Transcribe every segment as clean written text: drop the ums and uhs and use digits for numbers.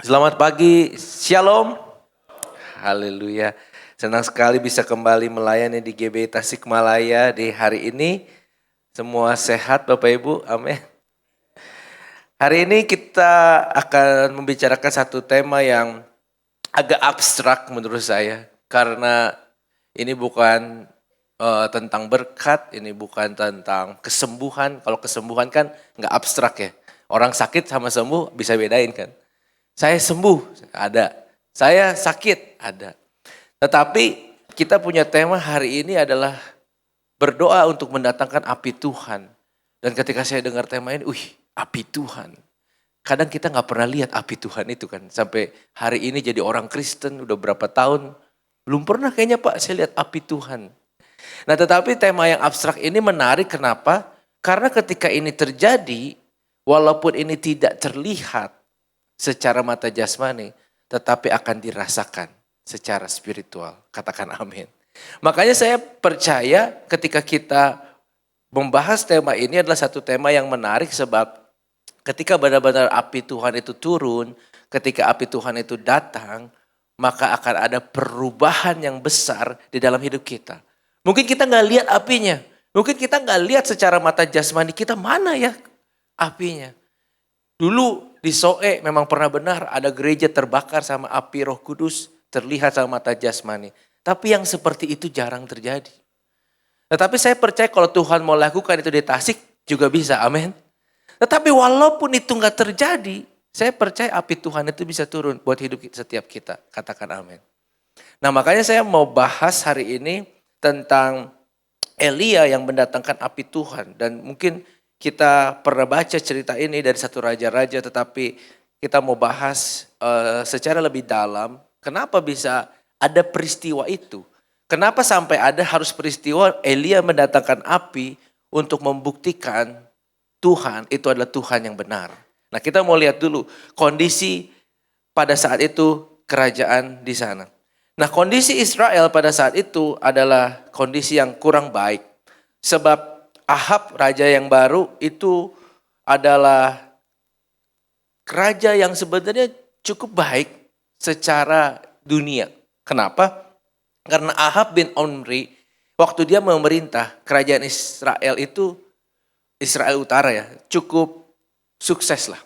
Selamat pagi, Shalom. Haleluya. Senang sekali bisa kembali melayani di GBI Tasikmalaya di hari ini. Semua sehat Bapak Ibu, amin. Hari ini kita akan membicarakan satu tema yang agak abstrak menurut saya. Karena ini bukan tentang berkat, ini bukan tentang kesembuhan. Kalau kesembuhan kan nggak abstrak ya. Orang sakit sama sembuh bisa bedain kan. Saya sembuh, ada. Saya sakit, ada. Tetapi kita punya tema hari ini adalah berdoa untuk mendatangkan api Tuhan. Dan ketika saya dengar tema ini, api Tuhan. Kadang kita gak pernah lihat api Tuhan itu kan. Sampai hari ini jadi orang Kristen udah berapa tahun. Belum pernah kayaknya Pak saya lihat api Tuhan. Nah tetapi tema yang abstrak ini menarik kenapa? Karena ketika ini terjadi, walaupun ini tidak terlihat secara mata jasmani, tetapi akan dirasakan secara spiritual. Katakan amin. Makanya saya percaya ketika kita membahas tema ini adalah satu tema yang menarik sebab ketika benar-benar api Tuhan itu turun, ketika api Tuhan itu datang, maka akan ada perubahan yang besar di dalam hidup kita. Mungkin kita nggak lihat apinya, mungkin kita nggak lihat secara mata jasmani kita mana ya apinya. Dulu di Soe memang pernah benar ada gereja terbakar sama api Roh Kudus, terlihat sama mata jasmani. Tapi yang seperti itu jarang terjadi. Tetapi saya percaya kalau Tuhan mau lakukan itu di Tasik juga bisa, amin. Tetapi walaupun itu nggak terjadi, saya percaya api Tuhan itu bisa turun buat hidup setiap kita. Katakan amin. Nah makanya saya mau bahas hari ini tentang Elia yang mendatangkan api Tuhan. Dan mungkin kita pernah baca cerita ini dari satu raja-raja, tetapi kita mau bahas secara lebih dalam. Kenapa bisa ada peristiwa itu? Kenapa sampai ada harus peristiwa Elia mendatangkan api untuk membuktikan Tuhan itu adalah Tuhan yang benar. Nah kita mau lihat dulu kondisi pada saat itu kerajaan di sana. Nah kondisi Israel pada saat itu adalah kondisi yang kurang baik. Sebab Ahab, raja yang baru itu adalah raja yang sebenarnya cukup baik secara dunia. Kenapa? Karena Ahab bin Omri, waktu dia memerintah kerajaan Israel itu, Israel Utara ya, cukup sukses lah.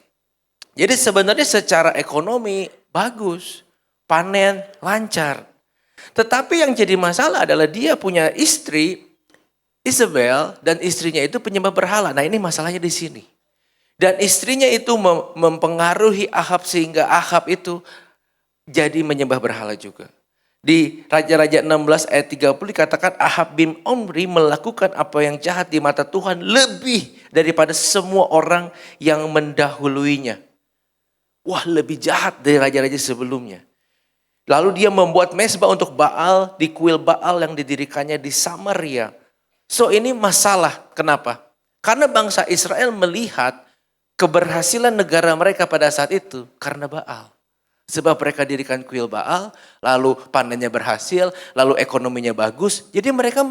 Jadi sebenarnya secara ekonomi bagus, panen lancar. Tetapi yang jadi masalah adalah dia punya istri, Isabel, dan istrinya itu penyembah berhala. Nah ini masalahnya di sini. Dan istrinya itu mempengaruhi Ahab sehingga Ahab itu jadi menyembah berhala juga. Di Raja-Raja 16 ayat 30 dikatakan Ahab bin Omri melakukan apa yang jahat di mata Tuhan lebih daripada semua orang yang mendahuluinya. Wah lebih jahat dari raja-raja sebelumnya. Lalu dia membuat mezbah untuk Baal di kuil Baal yang didirikannya di Samaria. So ini masalah, kenapa? Karena bangsa Israel melihat keberhasilan negara mereka pada saat itu karena Baal. Sebab mereka dirikan kuil Baal, lalu panennya berhasil, lalu ekonominya bagus. Jadi mereka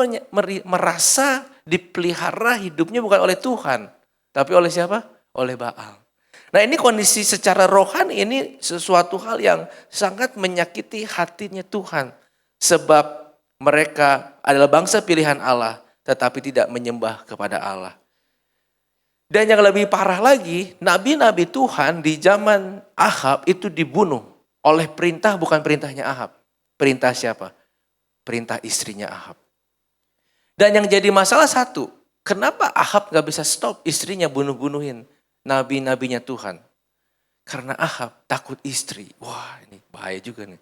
merasa dipelihara hidupnya bukan oleh Tuhan. Tapi oleh siapa? Oleh Baal. Nah ini kondisi secara rohani ini sesuatu hal yang sangat menyakiti hatinya Tuhan. Sebab mereka adalah bangsa pilihan Allah. Tetapi tidak menyembah kepada Allah. Dan yang lebih parah lagi, nabi-nabi Tuhan di zaman Ahab itu dibunuh oleh perintah bukan perintahnya Ahab. Perintah siapa? Perintah istrinya Ahab. Dan yang jadi masalah satu, kenapa Ahab gak bisa stop istrinya bunuh-bunuhin nabi-nabinya Tuhan? Karena Ahab takut istri. Wah ini bahaya juga nih.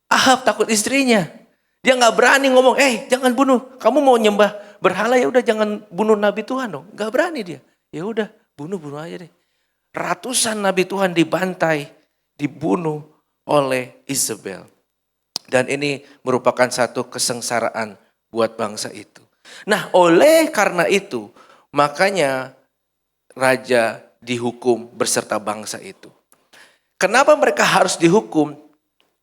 Ahab takut istrinya. Dia nggak berani ngomong, jangan bunuh. Kamu mau nyembah berhala ya udah jangan bunuh nabi Tuhan dong. Nggak berani dia. Ya udah bunuh aja deh. Ratusan nabi Tuhan dibantai, dibunuh oleh Isabel. Dan ini merupakan satu kesengsaraan buat bangsa itu. Nah oleh karena itu makanya raja dihukum berserta bangsa itu. Kenapa mereka harus dihukum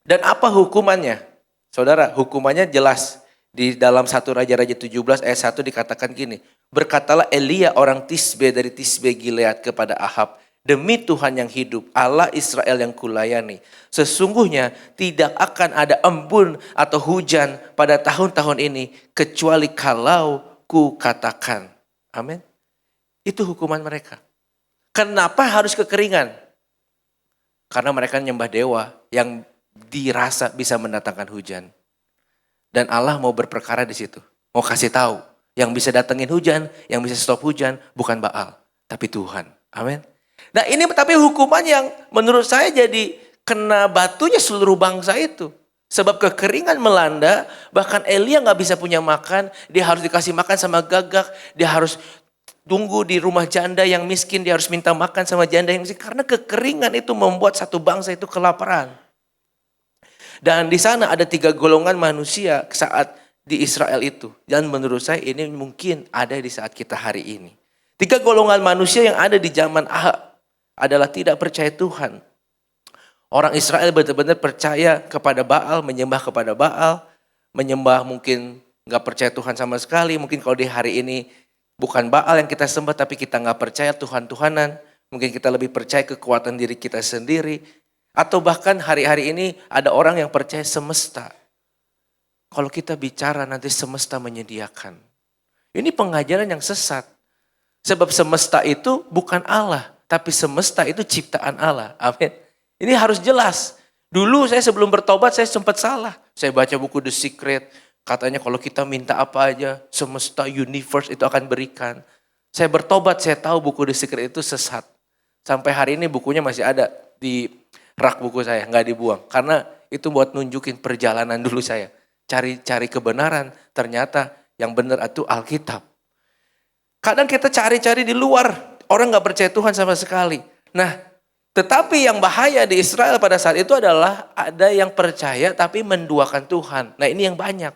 dan apa hukumannya? Saudara, hukumannya jelas. Di dalam 1 Raja-Raja 17 ayat 1 dikatakan gini. Berkatalah Elia orang Tisbe dari Tisbe Gilead kepada Ahab. Demi Tuhan yang hidup, Allah Israel yang kulayani, sesungguhnya tidak akan ada embun atau hujan pada tahun-tahun ini, kecuali kalau ku katakan. Amin. Itu hukuman mereka. Kenapa harus kekeringan? Karena mereka nyembah dewa yang dirasa bisa mendatangkan hujan. Dan Allah mau berperkara di situ. Mau kasih tahu, yang bisa datengin hujan, yang bisa stop hujan, bukan Baal, tapi Tuhan. Amin. Nah ini tapi hukuman yang menurut saya jadi kena batunya seluruh bangsa itu. Sebab kekeringan melanda, bahkan Elia gak bisa punya makan, dia harus dikasih makan sama gagak, dia harus tunggu di rumah janda yang miskin, dia harus minta makan sama janda yang miskin. Karena kekeringan itu membuat satu bangsa itu kelaparan. Dan di sana ada 3 golongan manusia saat di Israel itu. Dan menurut saya ini mungkin ada di saat kita hari ini. 3 golongan manusia yang ada di zaman Ahab adalah tidak percaya Tuhan. Orang Israel benar-benar percaya kepada Baal, menyembah kepada Baal, menyembah mungkin gak percaya Tuhan sama sekali. Mungkin kalau di hari ini bukan Baal yang kita sembah, tapi kita gak percaya Tuhan-Tuhanan. Mungkin kita lebih percaya kekuatan diri kita sendiri. Atau bahkan hari-hari ini ada orang yang percaya semesta. Kalau kita bicara nanti semesta menyediakan. Ini pengajaran yang sesat. Sebab semesta itu bukan Allah. Tapi semesta itu ciptaan Allah. Amin. Ini harus jelas. Dulu saya sebelum bertobat saya sempat salah. Saya baca buku The Secret. Katanya kalau kita minta apa aja, semesta, universe itu akan berikan. Saya bertobat, saya tahu buku The Secret itu sesat. Sampai hari ini bukunya masih ada di rak buku saya, nggak dibuang. Karena itu buat nunjukin perjalanan dulu saya. Cari kebenaran, ternyata yang benar itu Alkitab. Kadang kita cari-cari di luar. Orang gak percaya Tuhan sama sekali. Nah, tetapi yang bahaya di Israel pada saat itu adalah ada yang percaya tapi menduakan Tuhan. Nah ini yang banyak.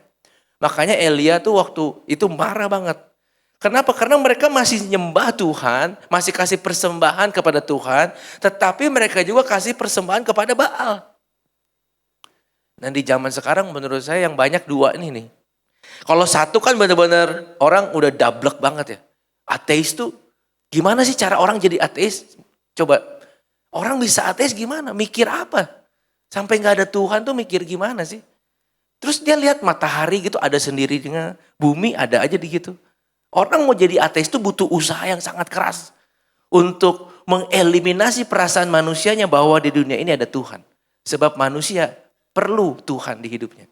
Makanya Elia tuh waktu itu marah banget. Kenapa? Karena mereka masih nyembah Tuhan, masih kasih persembahan kepada Tuhan. Tetapi mereka juga kasih persembahan kepada Baal. Nah di zaman sekarang menurut saya yang banyak 2 ini nih. Kalau satu kan benar-benar orang udah dablek banget ya. Ateis tuh. Gimana sih cara orang jadi ateis? Coba, orang bisa ateis gimana? Mikir apa? Sampai gak ada Tuhan tuh mikir gimana sih? Terus dia lihat matahari gitu ada sendirinya, bumi ada aja di gitu. Orang mau jadi ateis tuh butuh usaha yang sangat keras. Untuk mengeliminasi perasaan manusianya bahwa di dunia ini ada Tuhan. Sebab manusia perlu Tuhan di hidupnya.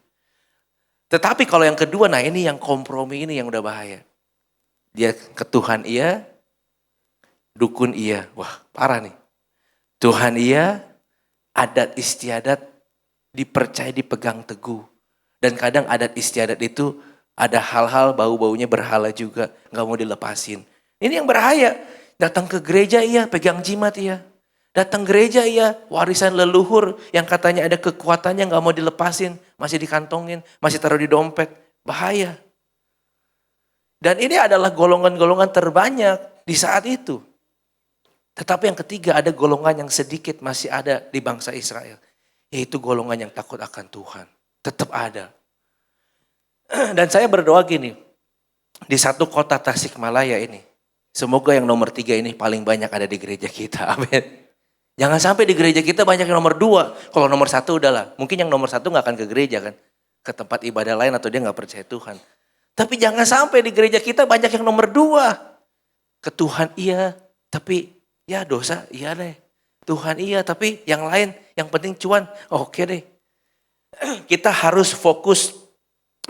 Tetapi kalau yang kedua, nah ini yang kompromi ini yang udah bahaya. Dia ke Tuhan iya, dukun iya. Wah parah nih. Tuhan iya, adat istiadat dipercaya dipegang teguh. Dan kadang adat istiadat itu ada hal-hal bau-baunya berhala juga. Gak mau dilepasin. Ini yang bahaya. Datang ke gereja iya, pegang jimat iya. Datang gereja iya, warisan leluhur yang katanya ada kekuatannya gak mau dilepasin. Masih dikantongin, masih taruh di dompet. Bahaya. Dan ini adalah golongan-golongan terbanyak di saat itu. Tetapi yang ketiga ada golongan yang sedikit masih ada di bangsa Israel. Yaitu golongan yang takut akan Tuhan. Tetap ada. Dan saya berdoa gini. Di satu kota Tasikmalaya ini. Semoga yang nomor 3 ini paling banyak ada di gereja kita. Amin. Jangan sampai di gereja kita banyak yang nomor 2. Kalau nomor 1 udahlah. Mungkin yang nomor 1 gak akan ke gereja kan. Ke tempat ibadah lain atau dia gak percaya Tuhan. Tapi jangan sampai di gereja kita banyak yang nomor 2. Ke Tuhan iya. Tapi ya dosa iya deh. Tuhan iya tapi yang lain yang penting cuan. Oke deh. Kita harus fokus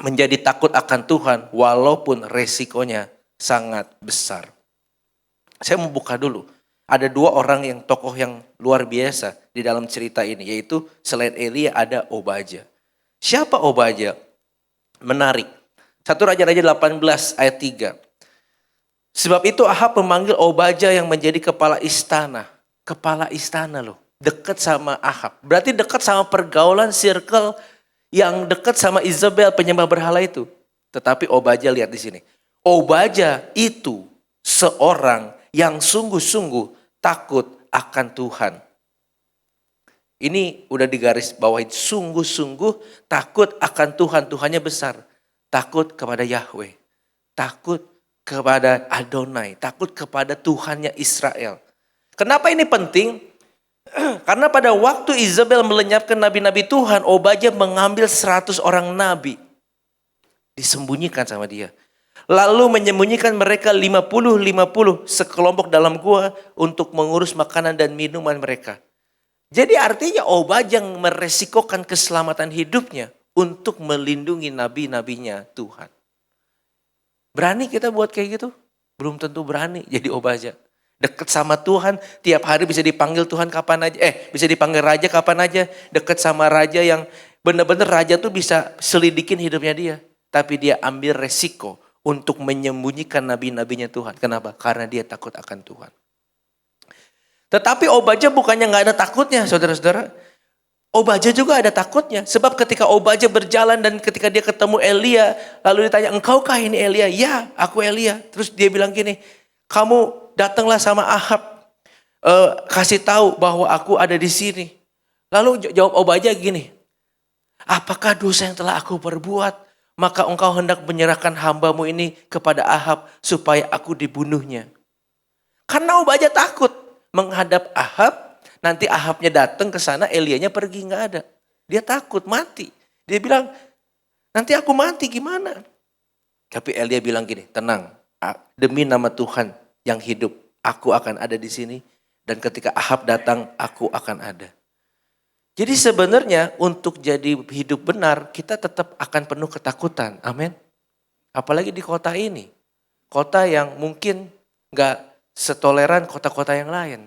menjadi takut akan Tuhan walaupun resikonya sangat besar. Saya mau buka dulu. Ada 2 orang yang tokoh yang luar biasa di dalam cerita ini. Yaitu selain Elia ada Obadya. Siapa Obadya? Menarik. 1 Raja-Raja 18 ayat 3. Sebab itu Ahab memanggil Obadya yang menjadi kepala istana. Kepala istana loh. Dekat sama Ahab. Berarti dekat sama pergaulan circle yang dekat sama Isabel penyembah berhala itu. Tetapi Obadya lihat di sini. Obadya itu seorang yang sungguh-sungguh takut akan Tuhan. Ini udah digaris bawahi. Sungguh-sungguh takut akan Tuhan. Tuhannya besar. Takut kepada Yahweh. Takut kepada Adonai. Takut kepada Tuhannya Israel. Kenapa ini penting? Karena pada waktu Izebel melenyapkan nabi-nabi Tuhan, Obadya mengambil 100 orang nabi. Disembunyikan sama dia. Lalu menyembunyikan mereka 50-50 sekelompok dalam gua untuk mengurus makanan dan minuman mereka. Jadi artinya Obadya yang meresikokan keselamatan hidupnya untuk melindungi nabi-nabinya Tuhan. Berani kita buat kayak gitu? Belum tentu berani jadi Obadya. Dekat sama Tuhan, tiap hari bisa dipanggil Tuhan kapan aja. Bisa dipanggil raja kapan aja. Dekat sama raja yang benar-benar raja tuh bisa selidikin hidupnya dia. Tapi dia ambil resiko untuk menyembunyikan nabi-nabinya Tuhan. Kenapa? Karena dia takut akan Tuhan. Tetapi Obadya bukannya gak ada takutnya, saudara-saudara. Obadya juga ada takutnya. Sebab ketika Obadya berjalan dan ketika dia ketemu Elia, lalu ditanya, "Engkaukah ini Elia?" "Ya, aku Elia." Terus dia bilang gini, "Kamu datanglah sama Ahab, kasih tahu bahwa aku ada di sini." Lalu jawab Obadya gini, "Apakah dosa yang telah aku perbuat? Maka engkau hendak menyerahkan hambamu ini kepada Ahab supaya aku dibunuhnya." Karena Obadya takut menghadap Ahab, nanti Ahabnya datang ke sana, Elianya pergi nggak ada. Dia takut mati. Dia bilang, "Nanti aku mati gimana?" Tapi Elia bilang gini, "Tenang, demi nama Tuhan yang hidup, aku akan ada di sini, dan ketika Ahab datang, aku akan ada." Jadi sebenarnya untuk jadi hidup benar, kita tetap akan penuh ketakutan. Amin. Apalagi di kota ini. Kota yang mungkin gak setoleran kota-kota yang lain.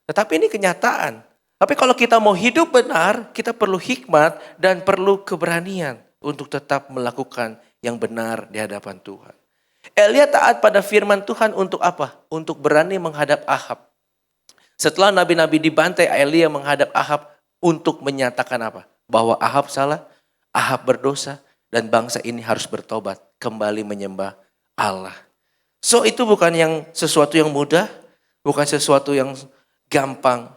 Tetapi ini kenyataan. Tapi kalau kita mau hidup benar, kita perlu hikmat dan perlu keberanian untuk tetap melakukan yang benar di hadapan Tuhan. Elia taat pada firman Tuhan untuk apa? Untuk berani menghadap Ahab. Setelah nabi-nabi dibantai, Elia menghadap Ahab untuk menyatakan apa? Bahwa Ahab salah, Ahab berdosa, dan bangsa ini harus bertobat, kembali menyembah Allah. So itu bukan sesuatu yang mudah, bukan sesuatu yang gampang,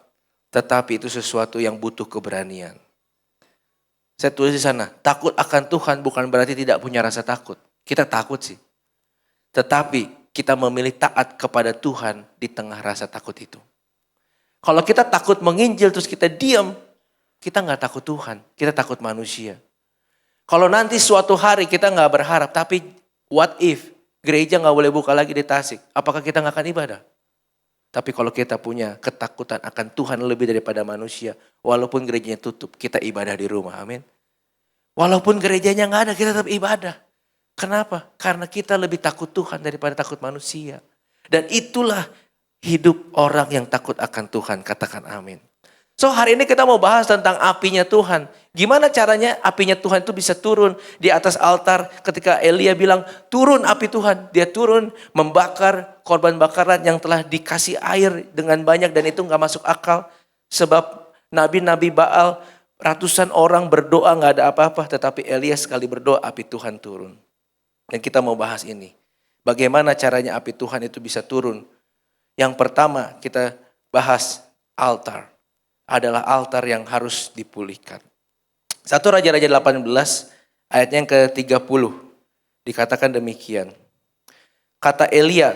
tetapi itu sesuatu yang butuh keberanian. Saya tulis di sana, takut akan Tuhan bukan berarti tidak punya rasa takut. Kita takut sih. Tetapi kita memilih taat kepada Tuhan di tengah rasa takut itu. Kalau kita takut menginjil terus kita diam, kita gak takut Tuhan, kita takut manusia. Kalau nanti suatu hari kita gak berharap, tapi what if gereja gak boleh buka lagi di Tasik, apakah kita gak akan ibadah? Tapi kalau kita punya ketakutan akan Tuhan lebih daripada manusia, walaupun gerejanya tutup, kita ibadah di rumah, amin. Walaupun gerejanya gak ada, kita tetap ibadah. Kenapa? Karena kita lebih takut Tuhan daripada takut manusia. Dan itulah hidup orang yang takut akan Tuhan, katakan amin. So hari ini kita mau bahas tentang apinya Tuhan. Gimana caranya apinya Tuhan itu bisa turun di atas altar ketika Elia bilang turun api Tuhan. Dia turun membakar korban bakaran yang telah dikasih air dengan banyak dan itu gak masuk akal. Sebab nabi-nabi Baal ratusan orang berdoa gak ada apa-apa. Tetapi Elia sekali berdoa api Tuhan turun. Dan kita mau bahas ini. Bagaimana caranya api Tuhan itu bisa turun. Yang pertama kita bahas altar. Adalah altar yang harus dipulihkan. 1 Raja-Raja 18 ayatnya yang ke-30 dikatakan demikian. Kata Elia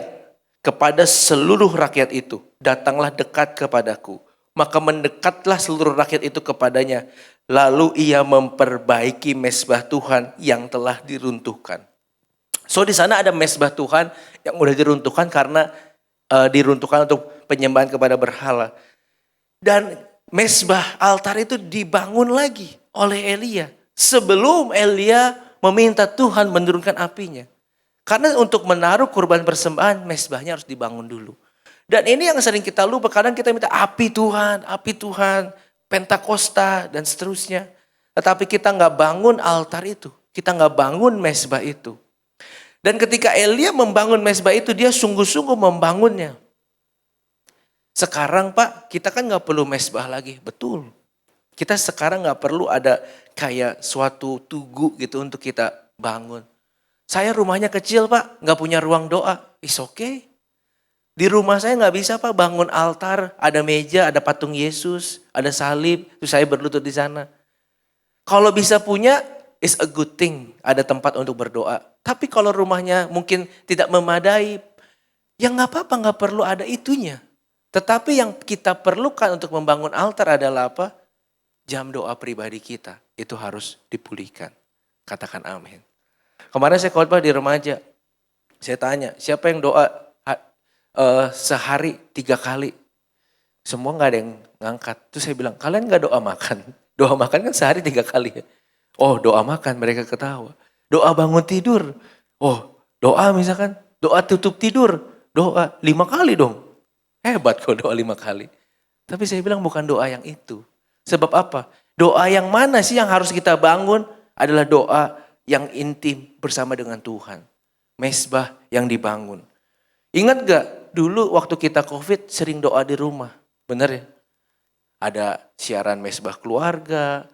kepada seluruh rakyat itu, datanglah dekat kepadaku. Maka mendekatlah seluruh rakyat itu kepadanya. Lalu ia memperbaiki mezbah Tuhan yang telah diruntuhkan. So di sana ada mezbah Tuhan yang udah diruntuhkan karena diruntuhkan untuk penyembahan kepada berhala. Dan mezbah altar itu dibangun lagi oleh Elia. Sebelum Elia meminta Tuhan menurunkan apinya. Karena untuk menaruh kurban persembahan, mezbahnya harus dibangun dulu. Dan ini yang sering kita lupa. Kadang kita minta api Tuhan, Pentakosta dan seterusnya. Tetapi kita gak bangun altar itu. Kita gak bangun mezbah itu. Dan ketika Elia membangun mezbah itu, dia sungguh-sungguh membangunnya. Sekarang Pak, kita kan gak perlu mezbah lagi. Betul. Kita sekarang gak perlu ada kayak suatu tugu gitu untuk kita bangun. Saya rumahnya kecil Pak, gak punya ruang doa. It's okay. Di rumah saya gak bisa Pak bangun altar, ada meja, ada patung Yesus, ada salib, terus saya berlutut di sana. Kalau bisa punya, it's a good thing. Ada tempat untuk berdoa. Tapi kalau rumahnya mungkin tidak memadai, ya gak apa-apa, gak perlu ada itunya. Tetapi yang kita perlukan untuk membangun altar adalah apa? Jam doa pribadi kita. Itu harus dipulihkan. Katakan amin. Kemarin saya khotbah di remaja. Saya tanya, siapa yang doa sehari 3 kali? Semua gak ada yang ngangkat. Terus saya bilang, kalian gak doa makan? Doa makan kan sehari 3 kali ya. Oh doa makan, mereka ketawa. Doa bangun tidur. Oh doa misalkan, doa tutup tidur. Doa 5 kali dong. Hebat kok doa 5 kali. Tapi saya bilang bukan doa yang itu. Sebab apa? Doa yang mana sih yang harus kita bangun adalah doa yang intim bersama dengan Tuhan. Mezbah yang dibangun. Ingat gak dulu waktu kita COVID sering doa di rumah? Bener ya? Ada siaran mezbah keluarga,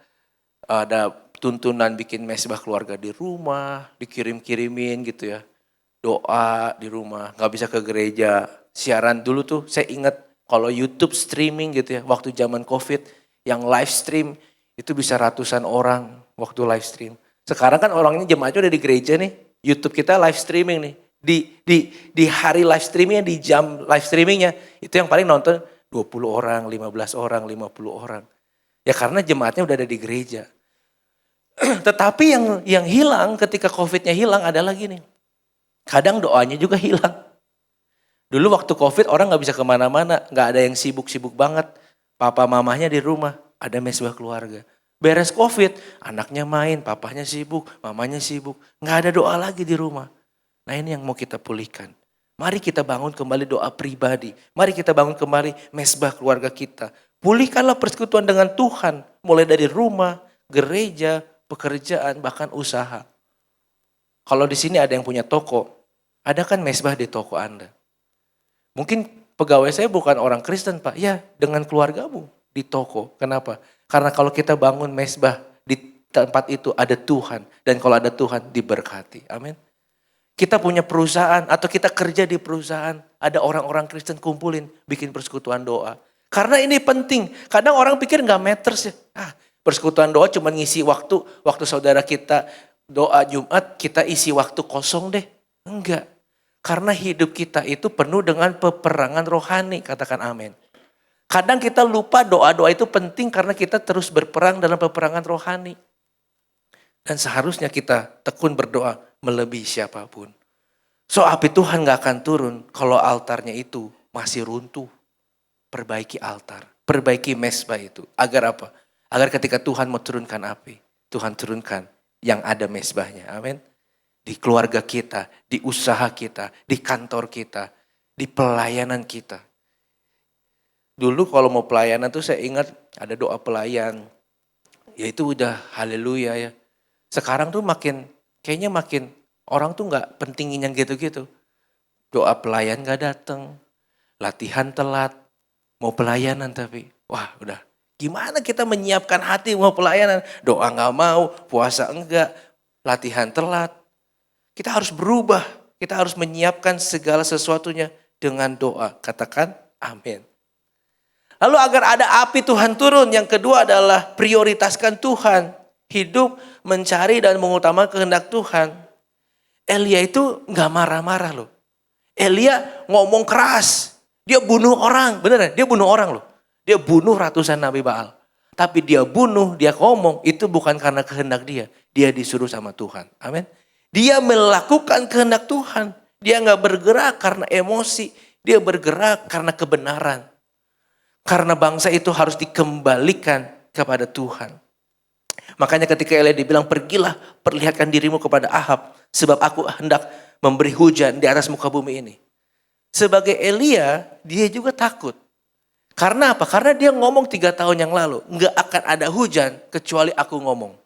ada tuntunan bikin mezbah keluarga di rumah, dikirim-kirimin gitu ya. Doa di rumah, gak bisa ke gereja. Siaran dulu tuh saya ingat kalau YouTube streaming gitu ya, waktu zaman COVID yang live stream itu bisa ratusan orang waktu live stream. Sekarang kan orangnya jemaatnya udah di gereja nih, YouTube kita live streaming nih. Di hari live streamingnya, di jam live streamingnya, itu yang paling nonton 20 orang, 15 orang, 50 orang. Ya karena jemaatnya udah ada di gereja. Tetapi yang hilang ketika COVID-nya hilang adalah gini. Kadang doanya juga hilang. Dulu waktu COVID orang gak bisa kemana-mana, gak ada yang sibuk-sibuk banget. Papa mamahnya di rumah, ada mezbah keluarga. Beres COVID, anaknya main, papahnya sibuk, mamanya sibuk. Gak ada doa lagi di rumah. Nah ini yang mau kita pulihkan. Mari kita bangun kembali doa pribadi. Mari kita bangun kembali mezbah keluarga kita. Pulihkanlah persekutuan dengan Tuhan. Mulai dari rumah, gereja, pekerjaan, bahkan usaha. Kalau di sini ada yang punya toko, ada kan mezbah di toko Anda. Mungkin pegawai saya bukan orang Kristen Pak. Ya dengan keluargamu di toko. Kenapa? Karena kalau kita bangun mezbah di tempat itu ada Tuhan. Dan kalau ada Tuhan diberkati. Amin. Kita punya perusahaan atau kita kerja di perusahaan. Ada orang-orang Kristen kumpulin bikin persekutuan doa. Karena ini penting. Kadang orang pikir gak matters ya. Persekutuan doa cuma ngisi waktu. Waktu saudara kita doa Jumat kita isi waktu kosong deh. Enggak. Karena hidup kita itu penuh dengan peperangan rohani. Katakan amin. Kadang kita lupa doa-doa itu penting karena kita terus berperang dalam peperangan rohani. Dan seharusnya kita tekun berdoa melebihi siapapun. So api Tuhan gak akan turun kalau altarnya itu masih runtuh. Perbaiki altar, perbaiki mezbah itu. Agar apa? Agar ketika Tuhan mau turunkan api, Tuhan turunkan yang ada mezbahnya. Amin. Di keluarga kita, di usaha kita, di kantor kita, di pelayanan kita. Dulu kalau mau pelayanan tuh saya ingat ada doa pelayan. Ya itu udah haleluya ya. Sekarang tuh kayaknya makin orang tuh gak pentingin yang gitu-gitu. Doa pelayan gak datang, latihan telat, mau pelayanan tapi wah udah. Gimana kita menyiapkan hati mau pelayanan, doa gak mau, puasa enggak, latihan telat. Kita harus berubah, kita harus menyiapkan segala sesuatunya dengan doa. Katakan amin. Lalu agar ada api Tuhan turun, yang kedua adalah prioritaskan Tuhan. Hidup mencari dan mengutamakan kehendak Tuhan. Elia itu gak marah-marah loh. Elia ngomong keras. Dia bunuh orang, beneran dia bunuh orang loh. Dia bunuh ratusan Nabi Baal. Tapi dia bunuh, dia ngomong itu bukan karena kehendak dia. Dia disuruh sama Tuhan. Amin. Dia melakukan kehendak Tuhan. Dia gak bergerak karena emosi. Dia bergerak karena kebenaran. Karena bangsa itu harus dikembalikan kepada Tuhan. Makanya ketika Elia dibilang pergilah perlihatkan dirimu kepada Ahab. Sebab aku hendak memberi hujan di atas muka bumi ini. Sebagai Elia dia juga takut. Karena apa? Karena dia ngomong 3 tahun yang lalu. Nggak akan ada hujan kecuali aku ngomong.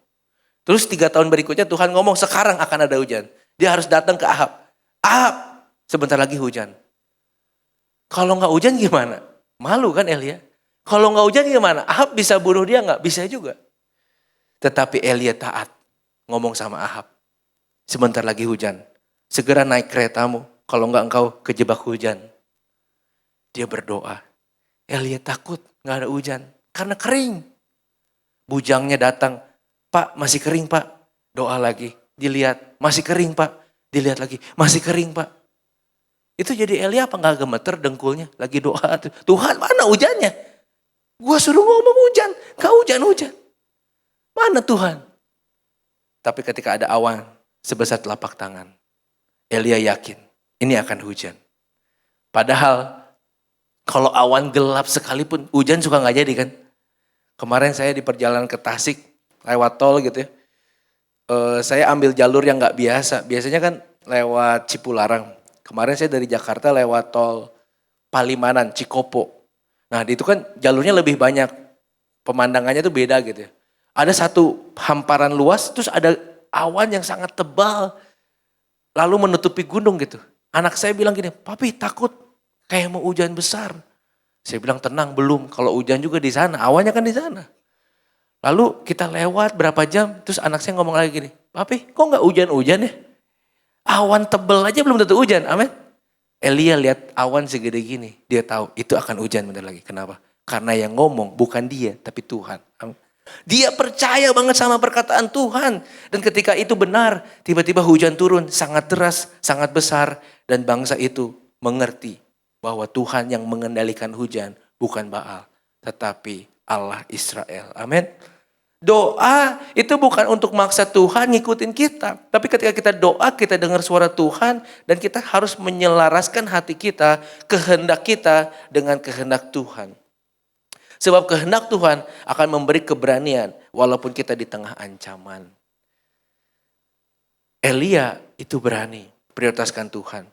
Terus 3 tahun berikutnya Tuhan ngomong sekarang akan ada hujan. Dia harus datang ke Ahab. Ahab sebentar lagi hujan. Kalau nggak hujan gimana? Malu kan Elia? Kalau nggak hujan gimana? Ahab bisa bunuh dia nggak? Bisa juga. Tetapi Elia taat. Ngomong sama Ahab. Sebentar lagi hujan. Segera naik keretamu. Kalau nggak engkau kejebak hujan. Dia berdoa. Elia takut nggak ada hujan. Karena kering. Bujangnya datang. Pak masih kering pak. Doa lagi. Dilihat. Masih kering pak. Dilihat lagi. Masih kering pak. Itu jadi Elia apa nggak gemeter dengkulnya? Lagi doa. Tuhan mana hujannya? Gua suruh ngomong hujan. Gak hujan-hujan. Mana Tuhan? Tapi ketika ada awan sebesar telapak tangan. Elia yakin ini akan hujan. Padahal kalau awan gelap sekalipun hujan suka gak jadi kan. Kemarin saya di perjalanan ke Tasik lewat tol gitu ya. Saya ambil jalur yang gak biasa. Biasanya kan lewat Cipularang. Kemarin saya dari Jakarta lewat tol Palimanan, Cikopo. Nah itu kan jalurnya lebih banyak. Pemandangannya tuh beda gitu ya. Ada satu hamparan luas, terus ada awan yang sangat tebal. Lalu menutupi gunung gitu. Anak saya bilang gini, papi takut kayak mau hujan besar. Saya bilang tenang belum, kalau hujan juga di sana, awannya kan di sana. Lalu kita lewat berapa jam, terus anak saya ngomong lagi gini, papi kok gak hujan-hujan ya? Awan tebel aja belum tentu hujan, amin. Elia lihat awan segede gini, dia tahu itu akan hujan bentar lagi. Kenapa? Karena yang ngomong bukan dia, tapi Tuhan. Amin. Dia percaya banget sama perkataan Tuhan. Dan ketika itu benar, tiba-tiba hujan turun sangat deras, sangat besar. Dan bangsa itu mengerti bahwa Tuhan yang mengendalikan hujan bukan Baal, tetapi Allah Israel. Amin. Doa itu bukan untuk maksa Tuhan ngikutin kita. Tapi ketika kita doa, kita dengar suara Tuhan. Dan kita harus menyelaraskan hati kita, kehendak kita dengan kehendak Tuhan. Sebab kehendak Tuhan akan memberi keberanian walaupun kita di tengah ancaman. Elia itu berani prioritaskan Tuhan.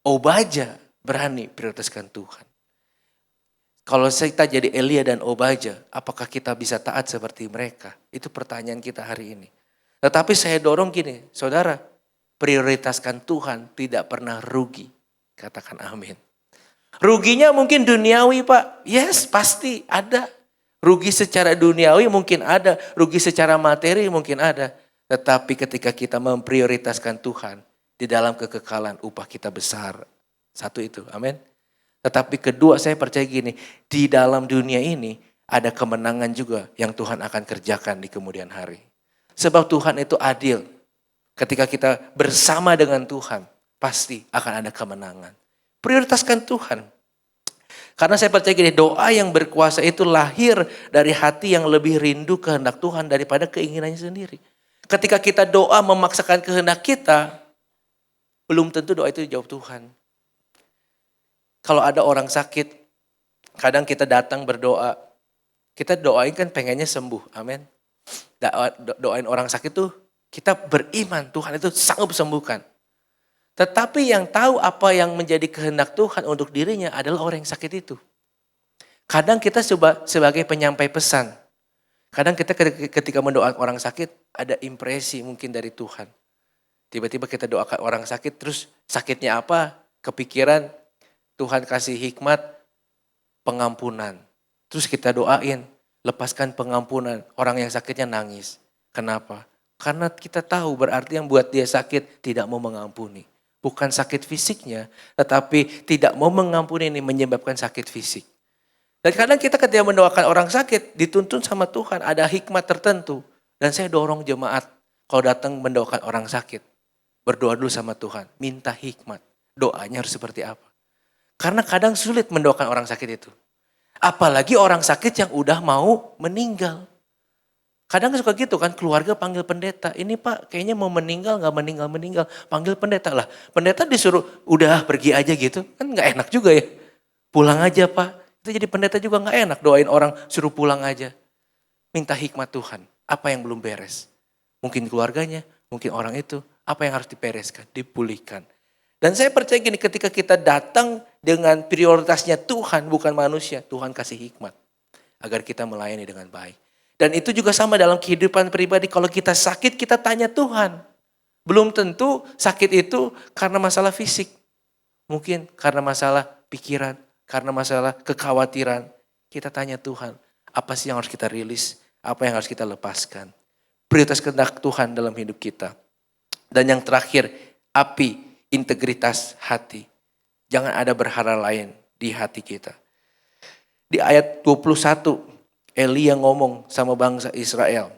Obaja berani prioritaskan Tuhan. Kalau kita jadi Elia dan Obaja, apakah kita bisa taat seperti mereka? Itu pertanyaan kita hari ini. Tetapi saya dorong gini, saudara, prioritaskan Tuhan tidak pernah rugi. Katakan amin. Ruginya mungkin duniawi Pak. Yes, pasti ada. Rugi secara duniawi mungkin ada. Rugi secara materi mungkin ada. Tetapi ketika kita memprioritaskan Tuhan, di dalam kekekalan upah kita besar. Satu itu, amin. Tetapi kedua saya percaya gini, di dalam dunia ini ada kemenangan juga yang Tuhan akan kerjakan di kemudian hari. Sebab Tuhan itu adil. Ketika kita bersama dengan Tuhan, pasti akan ada kemenangan. Prioritaskan Tuhan. Karena saya percaya gini, doa yang berkuasa itu lahir dari hati yang lebih rindu kehendak Tuhan daripada keinginannya sendiri. Ketika kita doa memaksakan kehendak kita, belum tentu doa itu dijawab Tuhan. Kalau ada orang sakit, kadang kita datang berdoa, kita doain kan pengennya sembuh, amin. Doain orang sakit tuh kita beriman Tuhan itu sanggup sembuhkan. Tetapi yang tahu apa yang menjadi kehendak Tuhan untuk dirinya adalah orang yang sakit itu. Kadang kita sebagai penyampai pesan. Kadang kita ketika mendoakan orang sakit ada impresi mungkin dari Tuhan. Tiba-tiba kita doakan orang sakit terus sakitnya apa? Kepikiran Tuhan kasih hikmat pengampunan. Terus kita doain lepaskan pengampunan. Orang yang sakitnya nangis. Kenapa? Karena kita tahu berarti yang buat dia sakit tidak mau mengampuni. Bukan sakit fisiknya, tetapi tidak mau mengampuni ini menyebabkan sakit fisik. Dan kadang kita ketika mendoakan orang sakit, dituntun sama Tuhan, ada hikmat tertentu. Dan saya dorong jemaat, kalau datang mendoakan orang sakit, berdoa dulu sama Tuhan, minta hikmat. Doanya harus seperti apa? Karena kadang sulit mendoakan orang sakit itu. Apalagi orang sakit yang udah mau meninggal. Kadang suka gitu kan, keluarga panggil pendeta. Ini Pak kayaknya mau meninggal, gak meninggal. Panggil pendeta lah. Pendeta disuruh udah pergi aja gitu. Kan gak enak juga ya. Pulang aja Pak. Itu jadi pendeta juga gak enak doain orang suruh pulang aja. Minta hikmat Tuhan. Apa yang belum beres. Mungkin keluarganya, mungkin orang itu. Apa yang harus dibereskan, dipulihkan. Dan saya percaya gini, ketika kita datang dengan prioritasnya Tuhan bukan manusia. Tuhan kasih hikmat. Agar kita melayani dengan baik. Dan itu juga sama dalam kehidupan pribadi. Kalau kita sakit, kita tanya Tuhan. Belum tentu sakit itu karena masalah fisik. Mungkin karena masalah pikiran, karena masalah kekhawatiran. Kita tanya Tuhan, apa sih yang harus kita rilis? Apa yang harus kita lepaskan? Prioritas kehendak Tuhan dalam hidup kita. Dan yang terakhir, api integritas hati. Jangan ada berhala lain di hati kita. Di ayat 21, Elia ngomong sama bangsa Israel.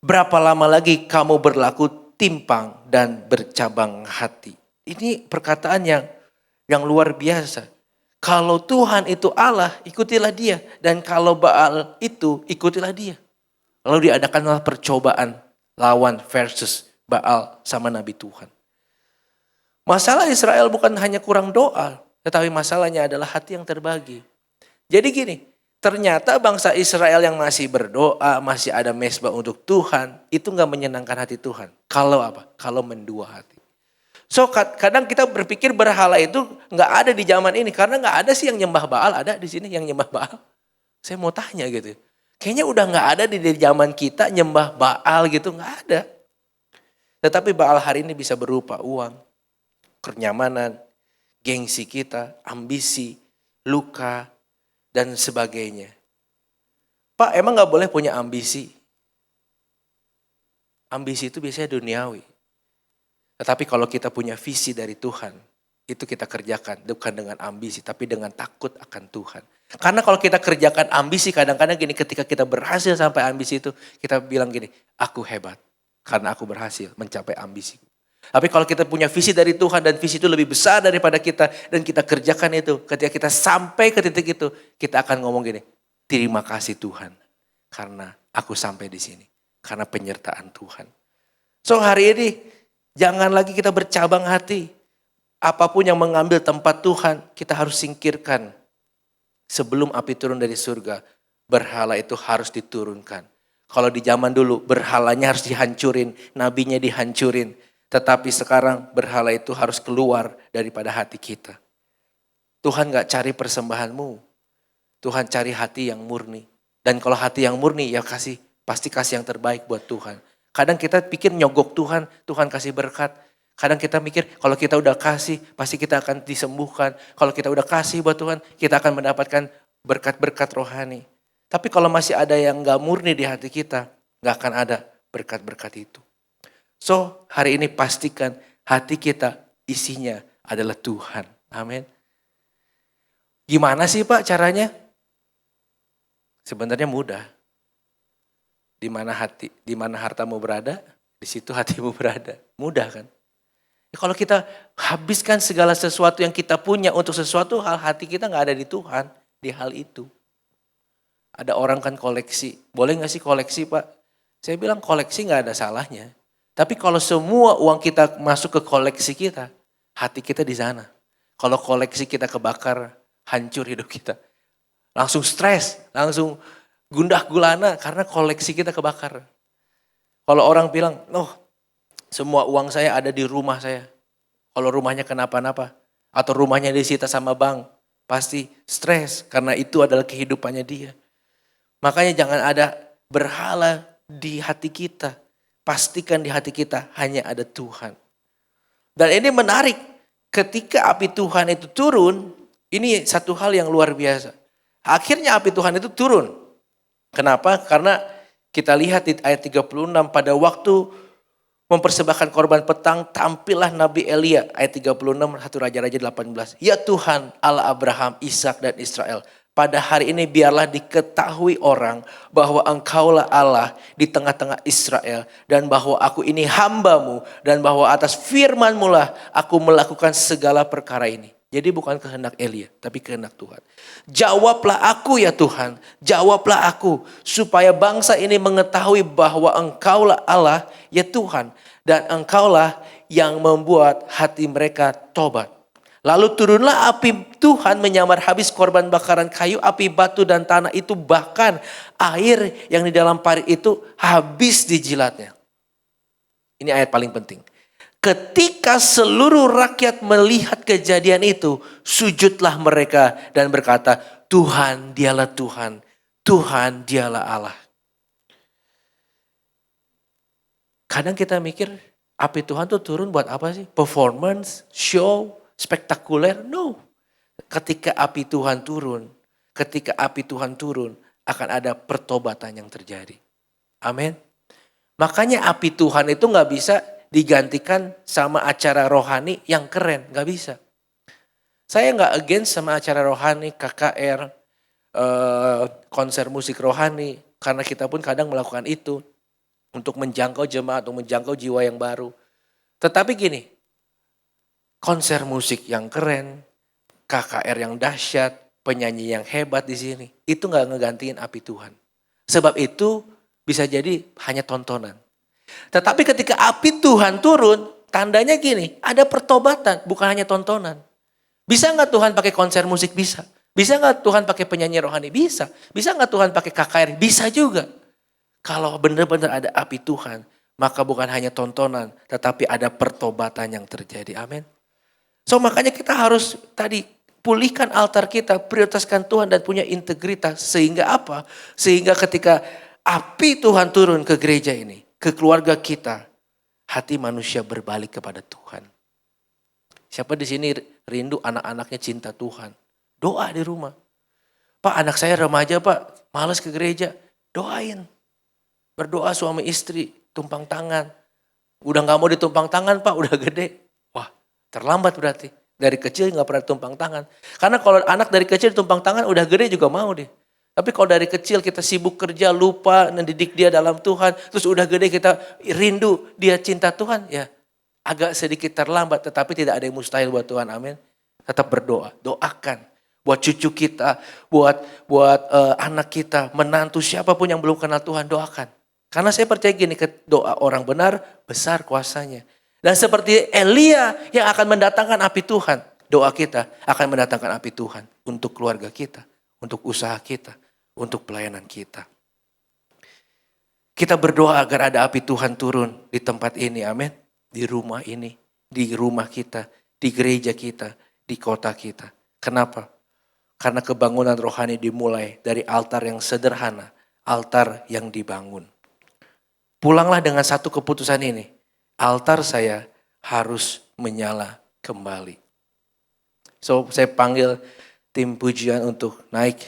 Berapa lama lagi kamu berlaku timpang dan bercabang hati? Ini perkataan yang luar biasa. Kalau Tuhan itu Allah, ikutilah dia. Dan kalau Baal itu, ikutilah dia. Lalu diadakanlah percobaan lawan versus Baal sama Nabi Tuhan. Masalah Israel bukan hanya kurang doa, tetapi masalahnya adalah hati yang terbagi. Jadi gini, ternyata bangsa Israel yang masih berdoa, masih ada mezbah untuk Tuhan, itu gak menyenangkan hati Tuhan. Kalau apa? Kalau mendua hati. So kadang kita berpikir berhala itu nggak ada di zaman ini karena nggak ada sih yang nyembah Baal, ada di sini yang nyembah Baal. Saya mau tanya gitu. Kayaknya udah nggak ada di zaman kita nyembah Baal gitu, nggak ada. Tetapi Baal hari ini bisa berupa uang, kenyamanan, gengsi kita, ambisi, luka dan sebagainya. Pak, emang nggak boleh punya ambisi? Ambisi itu biasanya duniawi. Tetapi kalau kita punya visi dari Tuhan, itu kita kerjakan bukan dengan ambisi, tapi dengan takut akan Tuhan. Karena kalau kita kerjakan ambisi, kadang-kadang gini, ketika kita berhasil sampai ambisi itu, kita bilang gini, aku hebat karena aku berhasil mencapai ambisi. Tapi kalau kita punya visi dari Tuhan dan visi itu lebih besar daripada kita dan kita kerjakan itu, ketika kita sampai ke titik itu, kita akan ngomong gini, terima kasih Tuhan karena aku sampai di sini, karena penyertaan Tuhan. So hari ini, jangan lagi kita bercabang hati. Apapun yang mengambil tempat Tuhan, kita harus singkirkan. Sebelum api turun dari surga, berhala itu harus diturunkan. Kalau di zaman dulu, berhalanya harus dihancurin, nabinya dihancurin. Tetapi sekarang berhala itu harus keluar daripada hati kita. Tuhan gak cari persembahanmu. Tuhan cari hati yang murni. Dan kalau hati yang murni, ya pasti kasih yang terbaik buat Tuhan. Kadang kita pikir nyogok Tuhan, Tuhan kasih berkat. Kadang kita mikir kalau kita udah kasih, pasti kita akan disembuhkan. Kalau kita udah kasih buat Tuhan, kita akan mendapatkan berkat-berkat rohani. Tapi kalau masih ada yang gak murni di hati kita, gak akan ada berkat-berkat itu. So hari ini pastikan hati kita isinya adalah Tuhan. Amin. Gimana sih Pak caranya? Sebenarnya mudah. Di mana hartamu berada, di situ hatimu berada. Mudah kan? Kalau kita habiskan segala sesuatu yang kita punya untuk sesuatu hal, hati kita gak ada di Tuhan, di hal itu. Ada orang kan koleksi, boleh gak sih koleksi Pak? Saya bilang koleksi gak ada salahnya. Tapi kalau semua uang kita masuk ke koleksi kita, hati kita di sana. Kalau koleksi kita kebakar, hancur hidup kita. Langsung stres, langsung gundah gulana karena koleksi kita kebakar. Kalau orang bilang, semua uang saya ada di rumah saya. Kalau rumahnya kenapa-napa atau rumahnya disita sama bank, pasti stres karena itu adalah kehidupannya dia. Makanya jangan ada berhala di hati kita. Pastikan di hati kita hanya ada Tuhan. Dan ini menarik, ketika api Tuhan itu turun, ini satu hal yang luar biasa. Akhirnya api Tuhan itu turun. Kenapa? Karena kita lihat di ayat 36 pada waktu mempersembahkan korban petang tampillah Nabi Elia. Ayat 36 1 Raja-Raja 18. Ya Tuhan Allah Abraham, Ishak dan Israel. Pada hari ini biarlah diketahui orang bahwa engkaulah Allah di tengah-tengah Israel. Dan bahwa aku ini hambamu dan bahwa atas firmanmu lah aku melakukan segala perkara ini. Jadi bukan kehendak Elia, tapi kehendak Tuhan. Jawablah aku ya Tuhan, jawablah aku. Supaya bangsa ini mengetahui bahwa engkaulah Allah ya Tuhan. Dan engkaulah yang membuat hati mereka tobat. Lalu turunlah api Tuhan menyamar habis korban bakaran kayu, api batu dan tanah itu. Bahkan air yang di dalam parit itu habis dijilatnya. Ini ayat paling penting. Ketika seluruh rakyat melihat kejadian itu, sujudlah mereka dan berkata, Tuhan dialah Tuhan, Tuhan dialah Allah. Kadang kita mikir, api Tuhan tuh turun buat apa sih? Performance, show, spektakuler? No. Ketika api Tuhan turun, akan ada pertobatan yang terjadi. Amin. Makanya api Tuhan itu gak bisa digantikan sama acara rohani yang keren, gak bisa. Saya gak against sama acara rohani, KKR, konser musik rohani, karena kita pun kadang melakukan itu untuk menjangkau jemaat, untuk menjangkau jiwa yang baru. Tetapi gini, konser musik yang keren, KKR yang dahsyat, penyanyi yang hebat di sini. Itu nggak ngegantiin api Tuhan. Sebab itu bisa jadi hanya tontonan. Tetapi ketika api Tuhan turun, tandanya gini, ada pertobatan, bukan hanya tontonan. Bisa nggak Tuhan pakai konser musik? Bisa. Bisa nggak Tuhan pakai penyanyi rohani? Bisa. Bisa nggak Tuhan pakai KKR? Bisa juga. Kalau benar-benar ada api Tuhan, maka bukan hanya tontonan, tetapi ada pertobatan yang terjadi. Amin. So makanya kita harus tadi pulihkan altar kita, prioritaskan Tuhan dan punya integritas. Sehingga apa? Sehingga ketika api Tuhan turun ke gereja ini, ke keluarga kita, hati manusia berbalik kepada Tuhan. Siapa di sini rindu anak-anaknya cinta Tuhan? Doa di rumah. Pak, anak saya remaja Pak, malas ke gereja. Doain. Berdoa suami istri, tumpang tangan. Udah gak mau ditumpang tangan Pak, udah gede. Wah, terlambat berarti. Dari kecil gak pernah tumpang tangan. Karena kalau anak dari kecil tumpang tangan, udah gede juga mau deh. Tapi kalau dari kecil kita sibuk kerja, lupa mendidik dia dalam Tuhan. Terus udah gede kita rindu dia cinta Tuhan. Ya agak sedikit terlambat, tetapi tidak ada yang mustahil buat Tuhan. Amin. Tetap berdoa, doakan. Buat cucu kita, buat anak kita, menantu, siapapun yang belum kenal Tuhan, doakan. Karena saya percaya gini, doa orang benar, besar kuasanya. Dan seperti Elia yang akan mendatangkan api Tuhan, doa kita akan mendatangkan api Tuhan untuk keluarga kita, untuk usaha kita, untuk pelayanan kita. Kita berdoa agar ada api Tuhan turun di tempat ini, amin. Di rumah ini, di rumah kita, di gereja kita, di kota kita. Kenapa? Karena kebangunan rohani dimulai dari altar yang sederhana, altar yang dibangun. Pulanglah dengan satu keputusan ini, altar saya harus menyala kembali. So saya panggil tim pujian untuk naik,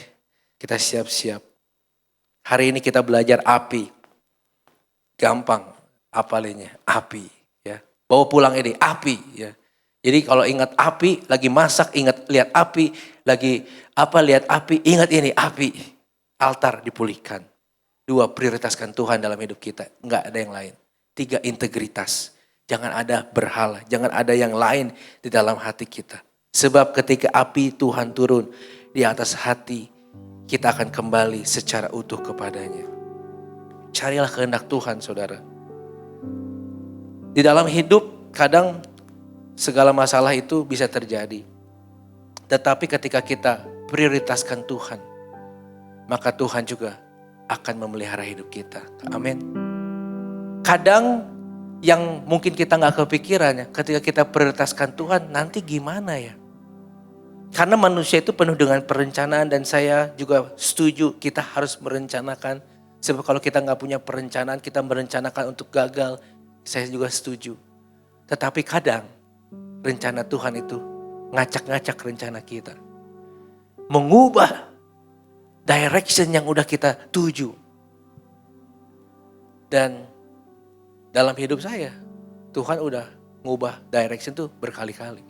kita siap-siap. Hari ini kita belajar api, gampang apalinnya, api. Bawa pulang ini, api. Ya. Jadi kalau ingat api, lagi masak, ingat lihat api. Lagi lihat api, ingat ini, api. Altar dipulihkan. 2, prioritaskan Tuhan dalam hidup kita. Enggak ada yang lain. 3, integritas. Jangan ada berhala, jangan ada yang lain di dalam hati kita. Sebab ketika api Tuhan turun di atas hati, kita akan kembali secara utuh kepadanya. Carilah kehendak Tuhan, saudara. Di dalam hidup kadang segala masalah itu bisa terjadi. Tetapi ketika kita prioritaskan Tuhan, maka Tuhan juga akan memelihara hidup kita. Amin. Kadang yang mungkin kita gak kepikirannya, ketika kita prioritaskan Tuhan, nanti gimana ya? Karena manusia itu penuh dengan perencanaan dan saya juga setuju kita harus merencanakan. Sebab kalau kita gak punya perencanaan, kita merencanakan untuk gagal. Saya juga setuju. Tetapi kadang rencana Tuhan itu ngacak-ngacak rencana kita. Mengubah direction yang udah kita tuju. Dan dalam hidup saya, Tuhan udah ngubah direction tuh berkali-kali.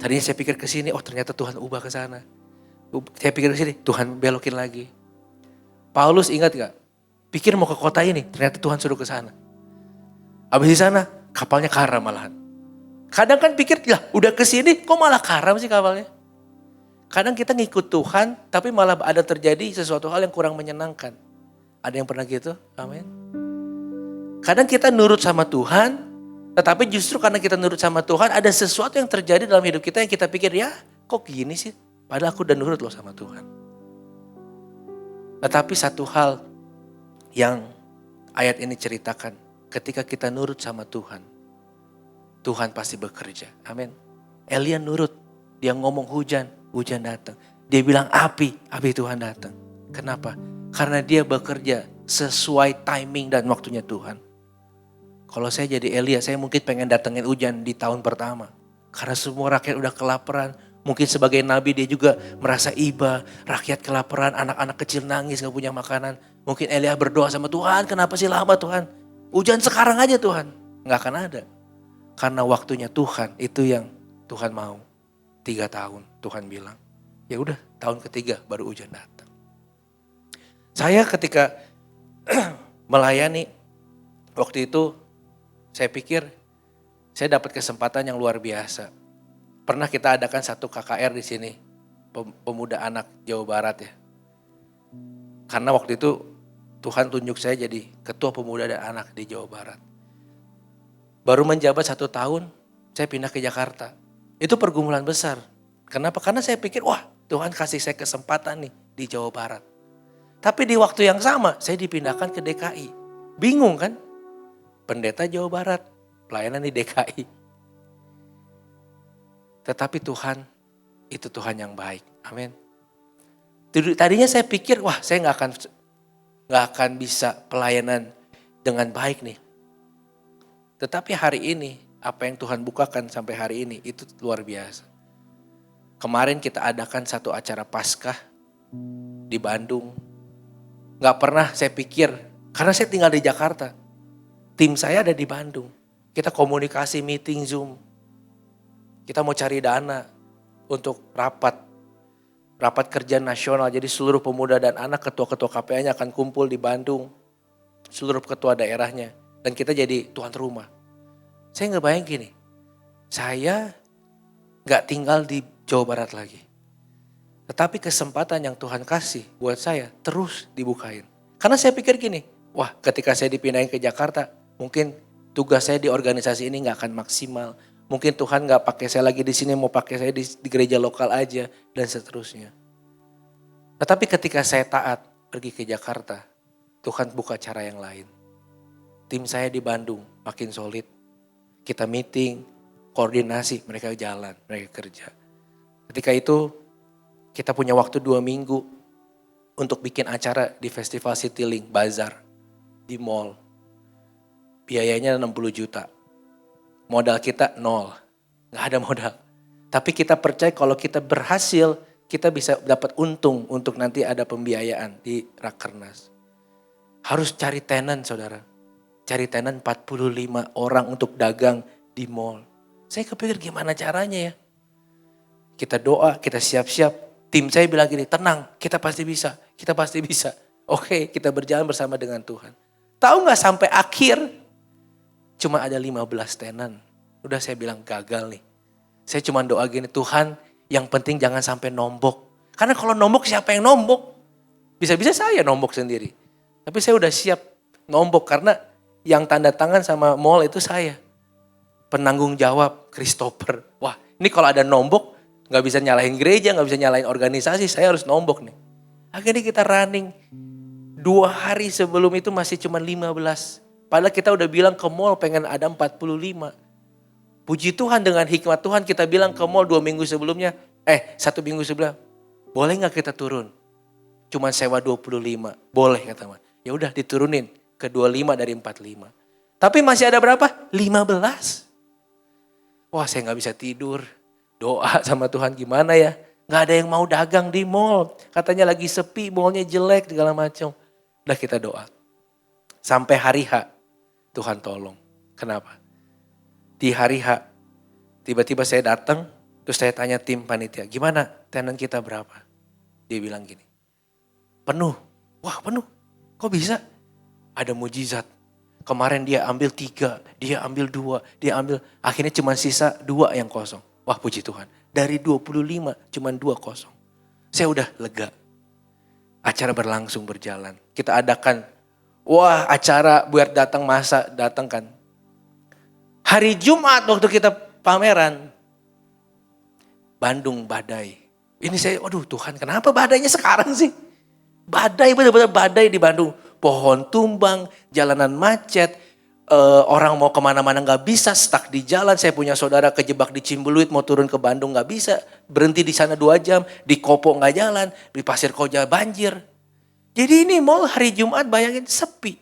Tadinya saya pikir ke sini, oh ternyata Tuhan ubah ke sana. Saya pikir ke sini, Tuhan belokin lagi. Paulus ingat gak? Pikir mau ke kota ini, ternyata Tuhan suruh ke sana. Habis di sana kapalnya karam malahan. Kadang kan pikir lah udah ke sini kok malah karam sih kapalnya. Kadang kita ngikut Tuhan tapi malah ada terjadi sesuatu hal yang kurang menyenangkan. Ada yang pernah gitu? Amin. Kadang kita nurut sama Tuhan tetapi justru karena kita nurut sama Tuhan ada sesuatu yang terjadi dalam hidup kita yang kita pikir ya kok gini sih. Padahal aku udah nurut loh sama Tuhan. Tetapi satu hal yang ayat ini ceritakan. Ketika kita nurut sama Tuhan, Tuhan pasti bekerja. Amin. Elia nurut, dia ngomong hujan, hujan datang. Dia bilang api Tuhan datang. Kenapa? Karena dia bekerja sesuai timing dan waktunya Tuhan. Kalau saya jadi Elia, saya mungkin pengen datengin hujan di tahun pertama. Karena semua rakyat udah kelaparan. Mungkin sebagai nabi dia juga merasa iba. Rakyat kelaparan, anak-anak kecil nangis gak punya makanan. Mungkin Elia berdoa sama Tuhan, kenapa sih lama Tuhan? Hujan sekarang aja Tuhan. Gak akan ada. Karena waktunya Tuhan itu yang Tuhan mau. 3 tahun Tuhan bilang. Ya udah tahun ketiga baru hujan datang. Saya ketika melayani waktu itu saya pikir saya dapat kesempatan yang luar biasa. Pernah kita adakan satu KKR di sini, pemuda anak Jawa Barat ya. Karena waktu itu Tuhan tunjuk saya jadi ketua pemuda dan anak di Jawa Barat. Baru menjabat 1 tahun, saya pindah ke Jakarta. Itu pergumulan besar. Kenapa? Karena saya pikir, wah Tuhan kasih saya kesempatan nih di Jawa Barat. Tapi di waktu yang sama, saya dipindahkan ke DKI. Bingung kan? Pendeta Jawa Barat, pelayanan di DKI. Tetapi Tuhan, itu Tuhan yang baik. Amin. Tadinya saya pikir, wah saya nggak akan bisa pelayanan dengan baik nih. Tetapi hari ini, apa yang Tuhan bukakan sampai hari ini, itu luar biasa. Kemarin kita adakan satu acara Paskah di Bandung. Gak pernah saya pikir, karena saya tinggal di Jakarta. Tim saya ada di Bandung. Kita komunikasi, meeting, Zoom. Kita mau cari dana untuk rapat kerja nasional. Jadi seluruh pemuda dan anak, ketua-ketua KPA-nya akan kumpul di Bandung. Seluruh ketua daerahnya. Dan kita jadi tuan rumah. Saya gak bayang gini, saya gak tinggal di Jawa Barat lagi. Tetapi kesempatan yang Tuhan kasih buat saya terus dibukain. Karena saya pikir gini, wah ketika saya dipindahin ke Jakarta, mungkin tugas saya di organisasi ini gak akan maksimal. Mungkin Tuhan gak pakai saya lagi di sini, mau pakai saya di gereja lokal aja, dan seterusnya. Tetapi ketika saya taat pergi ke Jakarta, Tuhan buka cara yang lain. Tim saya di Bandung makin solid. Kita meeting, koordinasi, mereka jalan, mereka kerja. Ketika itu kita punya waktu 2 minggu untuk bikin acara di Festival Citylink, Bazar, di mall. Biayanya 60 juta. Modal kita 0, gak ada modal. Tapi kita percaya kalau kita berhasil, kita bisa dapat untung untuk nanti ada pembiayaan di Rakernas. Harus cari tenant saudara. Cari tenant 45 orang untuk dagang di mall. Saya kepikir gimana caranya ya. Kita doa, kita siap-siap. Tim saya bilang gini, tenang, kita pasti bisa. Kita pasti bisa. Oke, kita berjalan bersama dengan Tuhan. Tahu gak sampai akhir, cuma ada 15 tenan. Udah saya bilang gagal nih. Saya cuma doa gini, Tuhan yang penting jangan sampai nombok. Karena kalau nombok siapa yang nombok? Bisa-bisa saya nombok sendiri. Tapi saya udah siap nombok karena yang tanda tangan sama mall itu saya. Penanggung jawab Christopher. Wah ini kalau ada nombok gak bisa nyalahin gereja, gak bisa nyalahin organisasi. Saya harus nombok nih. Akhirnya kita running. 2 hari sebelum itu masih cuma 15. Padahal kita udah bilang ke mall pengen ada 45. Puji Tuhan dengan hikmat Tuhan kita bilang ke mall 2 minggu sebelumnya. 1 minggu sebelumnya. Boleh gak kita turun? Cuma sewa 25. Boleh kata teman. Ya udah diturunin ke 25 dari 45. Tapi masih ada berapa? 15. Wah saya gak bisa tidur. Doa sama Tuhan gimana ya. Gak ada yang mau dagang di mall. Katanya lagi sepi, mallnya jelek segala macam. Udah kita doa. Sampai hari H. Tuhan tolong. Kenapa? Di hari H. Tiba-tiba saya datang. Terus saya tanya tim panitia. Gimana tenan kita berapa? Dia bilang gini. Penuh. Wah penuh. Kok bisa? Ada mujizat. Kemarin dia ambil 3, dia ambil 2, dia ambil. Akhirnya cuma sisa 2 yang kosong. Wah puji Tuhan. Dari 25 cuma 2 kosong. Saya udah lega. Acara berlangsung berjalan. Kita adakan. Wah acara buat datang masa datang kan. Hari Jumat waktu kita pameran. Bandung badai. Ini saya waduh Tuhan kenapa badainya sekarang sih? Badai benar-benar badai di Bandung. Pohon tumbang, jalanan macet, orang mau kemana-mana gak bisa, stuck di jalan. Saya punya saudara kejebak di Cimbuluit, mau turun ke Bandung gak bisa. Berhenti di sana 2 jam, di Kopo gak jalan, di Pasir Koja banjir. Jadi ini mall hari Jumat bayangin sepi.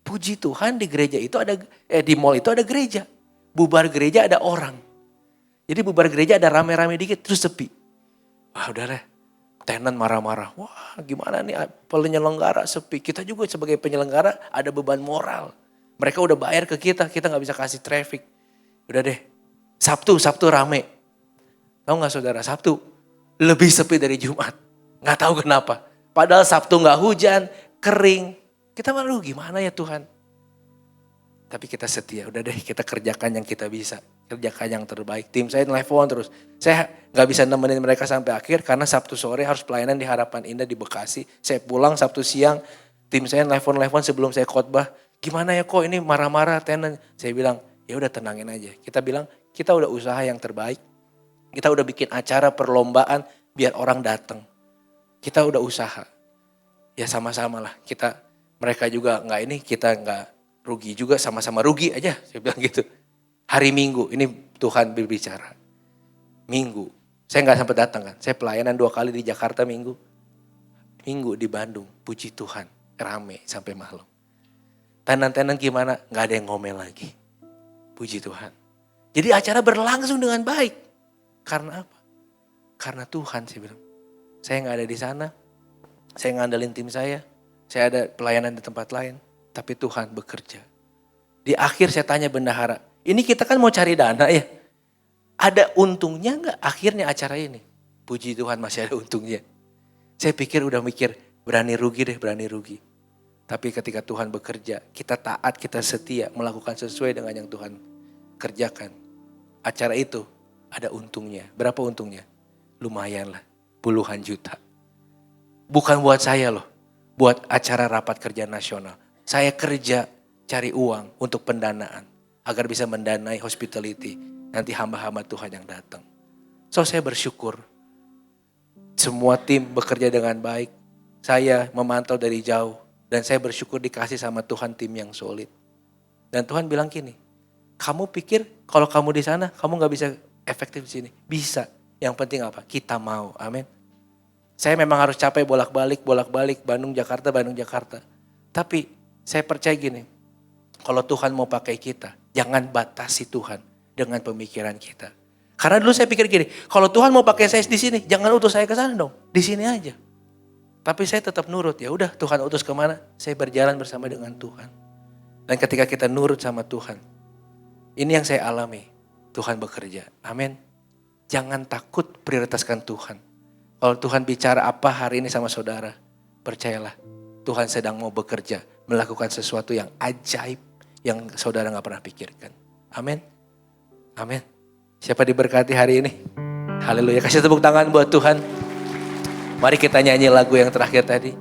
Puji Tuhan di gereja itu ada, di mall itu ada gereja. Bubar gereja ada orang. Jadi bubar gereja ada rame-rame dikit, terus sepi. Wah udah deh. Tenan marah-marah, wah gimana nih penyelenggara sepi. Kita juga sebagai penyelenggara ada beban moral. Mereka udah bayar ke kita gak bisa kasih traffic. Udah deh, Sabtu rame. Tahu gak saudara, Sabtu lebih sepi dari Jumat. Gak tahu kenapa. Padahal Sabtu gak hujan, kering. Kita malu gimana ya Tuhan. Tapi kita setia, udah deh kita kerjakan yang kita bisa. kerjakan yang terbaik. Tim saya nelfon terus. Saya nggak bisa nemenin mereka sampai akhir karena Sabtu sore harus pelayanan di Harapan Indah di Bekasi. Saya pulang Sabtu siang, tim saya nelfon sebelum saya khotbah. Gimana ya kok ini marah-marah tenan? Saya bilang, ya udah tenangin aja. Kita bilang, kita udah usaha yang terbaik. Kita udah bikin acara perlombaan biar orang datang. Kita udah usaha. Ya sama-sama lah. Mereka juga nggak ini, kita nggak rugi juga, sama-sama rugi aja. Saya bilang gitu. Hari Minggu, ini Tuhan berbicara. Minggu, saya nggak sempat datang kan. Saya pelayanan 2 kali di Jakarta Minggu. Minggu di Bandung, puji Tuhan, rame sampai malam. Tenan-tenan gimana? Nggak ada yang ngomel lagi. Puji Tuhan. Jadi acara berlangsung dengan baik. Karena apa? Karena Tuhan, saya bilang. Saya nggak ada di sana. Saya ngandelin tim saya. Saya ada pelayanan di tempat lain. Tapi Tuhan bekerja. Di akhir saya tanya bendahara. Ini kita kan mau cari dana ya. Ada untungnya nggak akhirnya acara ini? Puji Tuhan masih ada untungnya. Saya pikir udah mikir berani rugi. Tapi ketika Tuhan bekerja, kita taat, kita setia, melakukan sesuai dengan yang Tuhan kerjakan. Acara itu ada untungnya. Berapa untungnya? Lumayan lah, puluhan juta. Bukan buat saya loh, buat acara rapat kerja nasional. Saya kerja cari uang untuk pendanaan, agar bisa mendanai hospitality. Nanti hamba-hamba Tuhan yang datang. So saya bersyukur, semua tim bekerja dengan baik. Saya memantau dari jauh. Dan saya bersyukur dikasih sama Tuhan tim yang solid. Dan Tuhan bilang gini, kamu pikir kalau kamu di sana, kamu gak bisa efektif di sini? Bisa. Yang penting apa? Kita mau. Amin. Saya memang harus capek bolak-balik, Bandung, Jakarta. Tapi saya percaya gini, kalau Tuhan mau pakai kita, jangan batasi Tuhan dengan pemikiran kita. Karena dulu saya pikir gini, kalau Tuhan mau pakai saya di sini, jangan utus saya ke sana dong, di sini aja. Tapi saya tetap nurut, ya udah Tuhan utus kemana, saya berjalan bersama dengan Tuhan. Dan ketika kita nurut sama Tuhan, ini yang saya alami, Tuhan bekerja. Amin. Jangan takut prioritaskan Tuhan. Kalau Tuhan bicara apa hari ini sama saudara, percayalah Tuhan sedang mau bekerja, melakukan sesuatu yang ajaib yang saudara gak pernah pikirkan. Amin. Amin. Siapa diberkati hari ini? Haleluya. Kasih tepuk tangan buat Tuhan. Mari kita nyanyi lagu yang terakhir tadi.